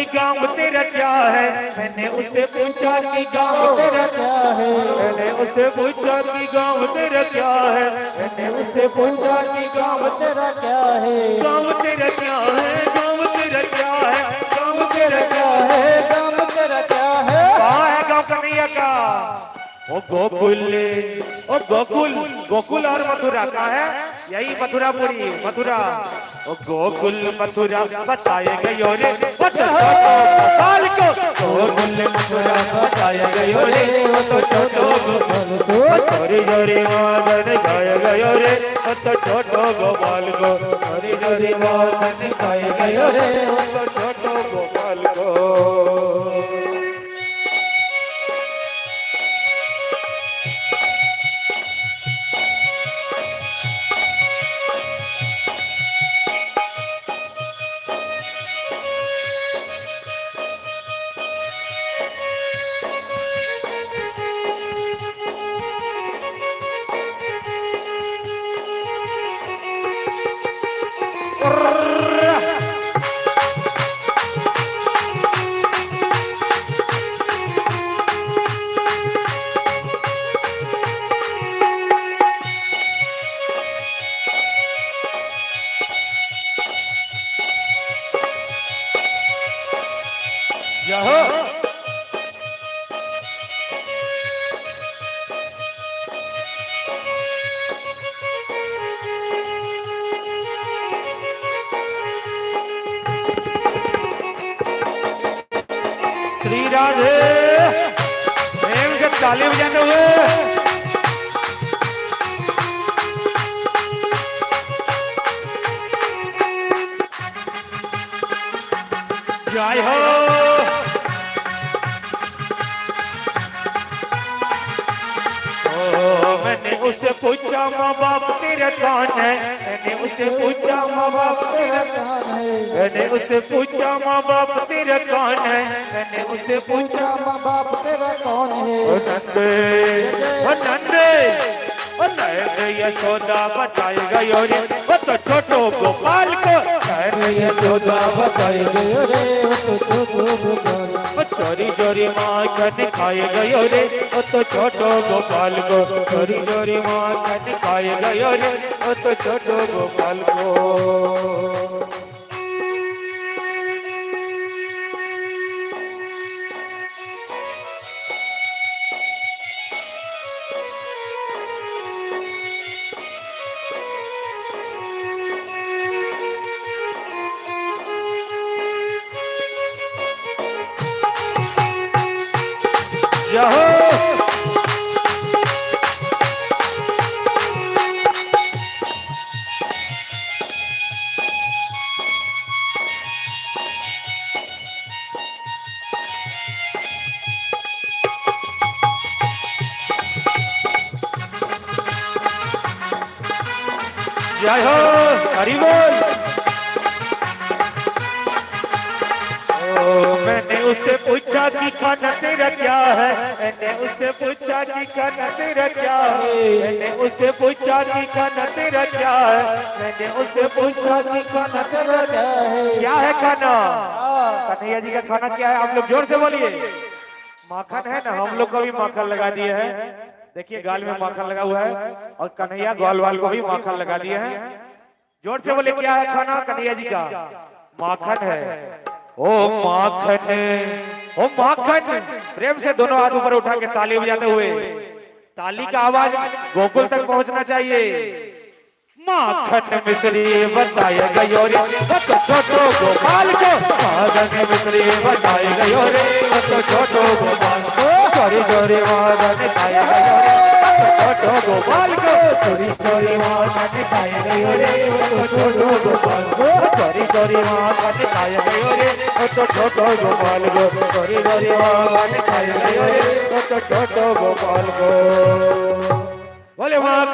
काम तेरा क्या है, मैंने उससे पूछा कि काम तेरा क्या है, मैंने उससे पूछा कि काम तेरा क्या है, मैंने उससे पूछा कि काम तेरा क्या है, काम तेरा क्या है, काम तेरा क्या है, काम तेरा क्या है, काम तेरा क्या है। कहाँ है गाँव कन्हैया का? ओ गोकुल, ओ गोकुल, गोकुल और मथुरा का है, यही मथुरापुरी मथुरा। ओ गोकुल मथुरा बताए गयो रे गोपाल को, गोकुल मथुरा बताए गयो रे वो तो छोटो गोपाल को, चोरी चोरी वादन गाय गयो रे वो तो छोटो गोपाल को, चोरी चोरी वादन गाय गयो रे वो तो छोटो गोपाल को। श्री राधे प्रेम से ताली बजाते हुए जय हो। मैंने उससे पूछा माँ बाप तेरा कौन है, मैंने उससे पूछा माँ बाप तेरा कौन है, मैंने उससे पूछा माँ बाप तेरा कौन है, मैंने उससे पूछा माँ बाप तेरा कौन है। ओ नंदे, ओ नंदे, ओ नंदे यशोदा बताए गयो रे वो तो छोटो गोपाल को, नंदे यशोदा बताए गयो रे वो तो छोटो गोपाल को, चोरी चोरी माखन खाए गयो रे वो तो छोटो गोपाल को, चोरी चोरी माखन खाए गयो रे वो तो छोटो गोपाल को। जय हो, हरि बोल। मैंने उससे पूछा कि खाना तेरा क्या है, मैंने उससे पूछा कि खाना तेरा क्या है, मैंने उससे पूछा कि खाना तेरा क्या है, मैंने उससे पूछा कि खाना तेरा क्या है। क्या है खाना? कन्हैया जी का खाना क्या है? आप लोग जोर से बोलिए। माखन है ना, हम लोग को भी माखन लगा दिए हैं, देखिए गाल में माखन लगा हुआ है, और कन्हैया ग्वाल वाल को भी माखन लगा दिए हैं। जोर से बोले क्या है खाना कन्हैया जी का? माखन है। ओ माखन, ओ माखन। प्रेम से दोनों हाथ ऊपर उठा के ताली बजाते हुए, ताली का आवाज गोकुल तक पहुंचना चाहिए। माखन मिश्री बताया गयो रे तो छोटो गोपाल को, माखन मिश्री बताया गयो रे तो छोटो गोपाल को, चोरी चोरी माखन खाया गयो रे तो छोटो गोपाल को, चोरी चोरी माखन खाया गयो रे तो छोटो गोपाल को, चोरी चोरी माखन खाया गयो रे तो छोटो गोपाल को, चोरी चोरी माखन खाया गयो रे तो छोटो गोपाल को। बोले माँ